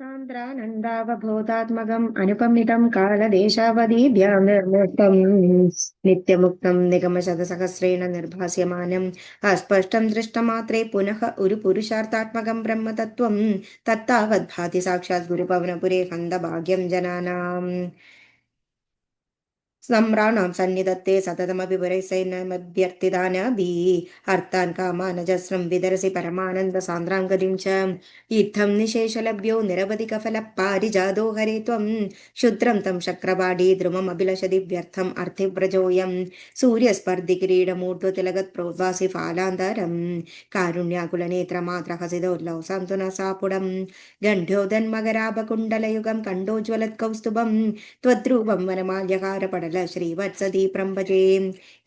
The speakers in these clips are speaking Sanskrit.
सान्द्रानन्दावबोधात्मकम् अनुपमितं कालदेशावधिभ्यां निर्मुक्तं नित्यमुक्तं निगमशतसहस्रेण निर्भास्यमानम् अस्पष्टं दृष्टमात्रे पुनः उरुपुरुषार्थात्मकं ब्रह्मतत्त्वं तत्तावद्भाति साक्षात् गुरुपवनपुरे हन्दभाग्यं जनानाम् सम्राणां सन्निधत्ते सततमपि पुरैसैन्यमभ्यर्थितानभिः अर्थान् कामानजस्रं विदरसि परमानन्दसान्द्रां गतिं च इत्थं निशेषलभ्यो निरवधिकफलपारिजातो हरे त्वं क्षुद्रं तं शक्रवाडी द्रुममभिलषति व्यर्थम् अर्थिव्रजोऽयं सूर्यस्पर्धि किरीटमूर्ध्वतिलगत् प्रोद्वासि फालान्तरं कारुण्याकुलनेत्रमात्रहसितोल्लौसां तु न सापुडं गण्ढ्योदन्मकराभकुण्डलयुगं कण्डोज्ज्वलत्कौस्तुभम् त्वद्रूपं वनमाल्यकारपडल श्रीवत्सदीप्रं भजे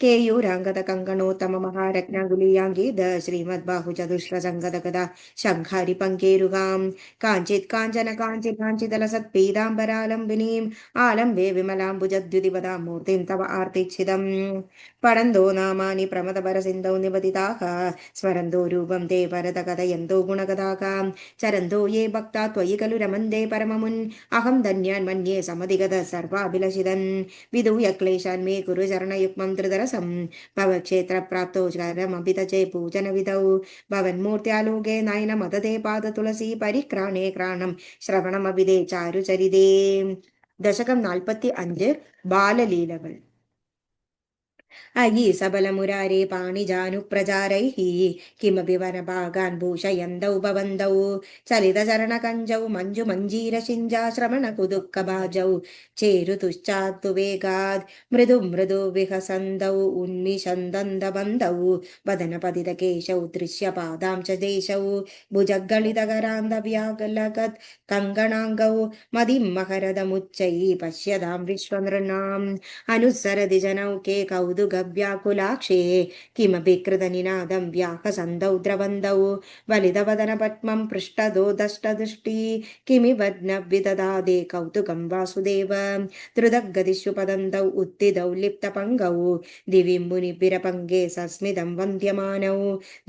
केयूराङ्गदकङ्कणोत्तममहारत्नगुलीयाङ्गीद श्रीमद्बाहुचतुष्रसङ्गदगदा शङ्खारि पङ्केरुहां काञ्चित् काञ्चन काञ्चिकाञ्चिदलसत्पीताम्बरालम्बिनीम् आलम्बे विमलाम्बुजद्युतिपदां मूर्तिं तव आर्तिच्छिदम् पडन्तो नामानि प्रमदपरसिन्धौ निबदिताः स्मरन्तो रूपं ते परतकथयन्तो गुणगदाकां चरन्तो ये भक्ता त्वयि खलु रमन्ते परममुन् अहं धन्यान् मन्ये समधिगत सर्वाभिलषितन् विधूय क्लेशान् मे कुरु चरणयुग्मं धृतरसं भवक्षेत्रप्राप्तौ चरमभितचे पूजनविधौ भवन्मूर्त्यालोके नयन मदते पादतुलसी परिक्राणे क्राणं ശ്രവണമഭിതേ ചാരുചരിതേ. ദശകം 45 ബാലലീലകൾ. अयि सबलमुरारे पाणिजानुप्रचारैः किमपि वनभागान् भूषयन्तौ भवन्तौ चलितचरणकञ्जौ मञ्जुमञ्जीरशिञ्जाश्रमणकुदुःखभाजौ चेरुतुश्चात्तु वेगात् मृदु मृदु विहसन्तौ उन्मिषन्दन्दबन्धौ वदनपतितकेशौ दृश्यपादां च देशौ भुजगलितकरान्दव्यागलगत् कङ्कणाङ्गौ मदिं मकरदमुच्चैः पश्यतां विश्वनृणाम् अनुसरति जनौके कौतुकव्याकुलाक्षे किमपि कृतनिनादं व्याहसन्तौ द्रवन्तौ वलितवदनपद्मं पृष्ठदो दष्टदृष्टि किमिव न विददादे कौतुकं वासुदेव द्रुतगतिषु पतन्तौ उत्थितौ लिप्तपङ्गौ दिवि मुनिभिरपङ्गे सस्मितं वन्द्यमानौ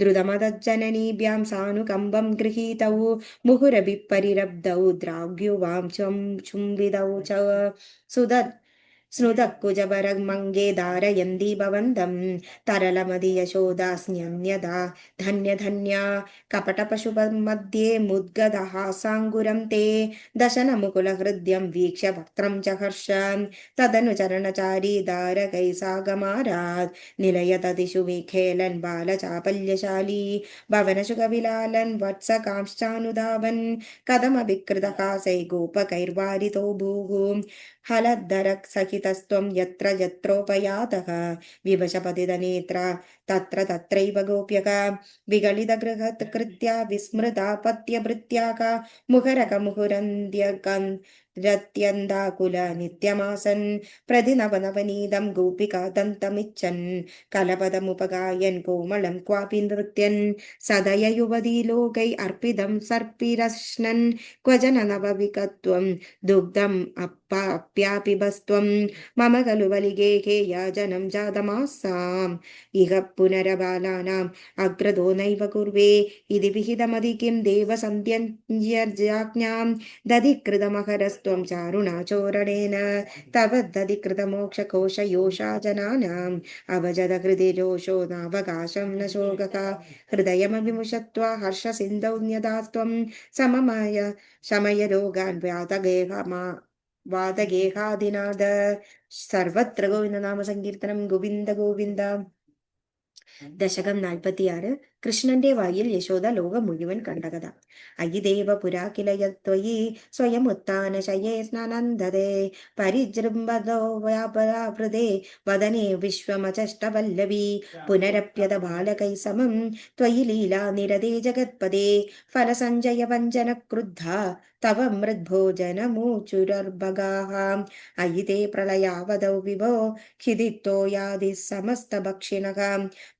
द्रुतमदज्जननीभ्यां सानुकम्बं गृहीतौ मुहुरभिः परिरब्धौ द्राग्युवां चुम्बितौ च सुदत् स्नुतकुजवरमङ्गे धारयन्ती भवन्तं तरलमधियशोदास्न्यन्यदा धन्यधन्या कपटपशुमध्ये मुद्गदहासाङ्गुरं ते दशनमुकुलहृद्यं वीक्ष्य वक्त्रं च हर्ष तदनुचरणचारी दारकैः सागमारात् निलयतदिषु विखेलन् बालचापल्यशाली भवनशुकविलालन् वत्सकांश्चानुधावन् कथमभिकृतकासै गोपकैर्वारितो भूः हलद्धरक् सहितस्त्वं यत्र यत्रोपयातः विवशपतितनेत्रा तत्र तत्रैव गोप्यका विगलितगृहकृत्या विस्मृता पत्यभृत्याका मुहुरकमुहुरन्द्यकन् रत्यन्दाकुल नित्यमासन् प्रतिनवनवनीतं गोपिका दन्तमिच्छन् कलपदमुपगायन् कोमलं क्वापि नृत्यन् सदय युवती लोकै अर्पितं सर्पिरश्नन् क्वचन नवविकत्वं दुग्धम् अप्यापिबस्त्वं मम खलु बलिगेहे याजनं जातमासाम् इह पुनरबालानाम् अग्रतो नैव कुर्वे इति विहितमधिकिं देवसन्ध्यज्ञां दधिकृतमहरस्त्वं चारुणाचोरणेन तव दधिकृतमोक्षकोशयोषा जनानाम् अवजदहृदि नावकाशं न शोकः हृदयमविमुषत्वा हर्षसिन्धौ न्यदा त्वं सममय शमयरोगान् वातगेहादिनाद सर्वत्र गोविन्दनाम സങ്കീർത്തനം ഗോവിന്ദ ഗോവിന്ദ. ദശകം 46. കൃഷ്ണന്റെ വായിൽ യശോദ ലോകം മുഴുവൻ കണ്ട കഥ. അയിദേവ പുരാ കില യത്വയി സ്വയമുത്ഥാന ശയേ സ്നനന്ദതേ പരിജൃംഭതോ വ്യാപരാവൃതേ വദനേ വിശ്വമചഷ്ടവല്ലവി പുനരപ്യത ബാലകൈ സമം ത്വയി ലീലാ നിരതേ ജഗത്പദേ ഫലസഞ്ജയ വഞ്ചന ക്രുദ്ധ തവ മൃദ്ഭോജനമൂചുരർഭഗാഃ അയിതേ പ്രളയാവതൗ വിഭോ ഖിദിത്തോ യാതി സമസ്തഭക്ഷിണഃ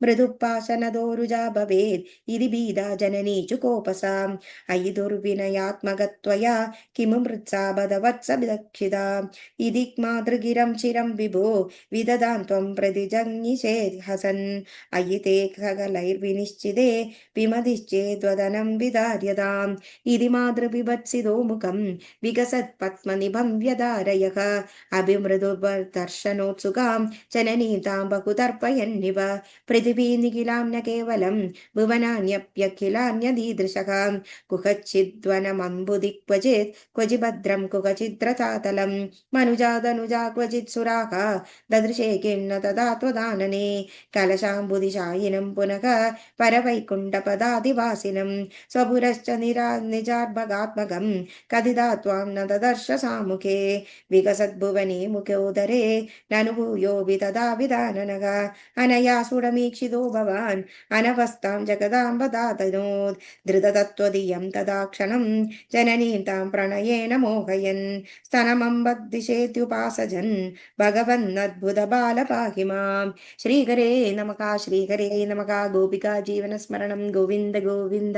മൃദുപാശനദോരുജാ भवेत् इति भीता जननी चुकोपसा। अयि दुर्विनयात्मकत्वया किमु मृत्सा बदवत्स विदक्षिता इति मातृगिरं चिरं विभो विददां त्वं प्रतिजज्ञिषेत् हसन्। अयि ते खगलैर्विनिश्चिते विमतिश्चेद्वदनं विदार्यताम् इति मातृविभत्सितो मुखं विकसत्पद्मनिभं व्यधारयः अभिमृदुदर्शनोत्सुकां जननीं तां बहुतर्पयन्निव। पृथिवी निखिलां न केवलं भुवनान्यप्यखिलान्यदीदृशः कुहचिद्वनमम्बुदि क्वचित् क्वचिभद्रं कुहचिद्रतातलं मनुजादनुजा क्वचित् सुराः ददृशे किं न तदा त्वदानने कलशाम्बुदिशायिनं पुनः परवैकुण्ठपदादिवासिनं स्वपुरश्च निजार्भगात्मकं कदिदा त्वां न ददर्श सामुखे विकसद्भुवने मुखोदरे ननु भूयोऽपि तदा विधाननः अनया सुरमीक्षितो भवान् अनवस्थां जगदां वदातनोत् धृततत्त्वधियं तदा क्षणं जननीं तां प्रणयेन मोहयन् स्तनमम्बद्दिशेत्युपासजन् भगवन्नद्भुतबाल पाहि मां। श्रीहरे नमः, श्रीहरे नमः। गोपिका जीवनस्मरणं गोविन्द गोविन्द।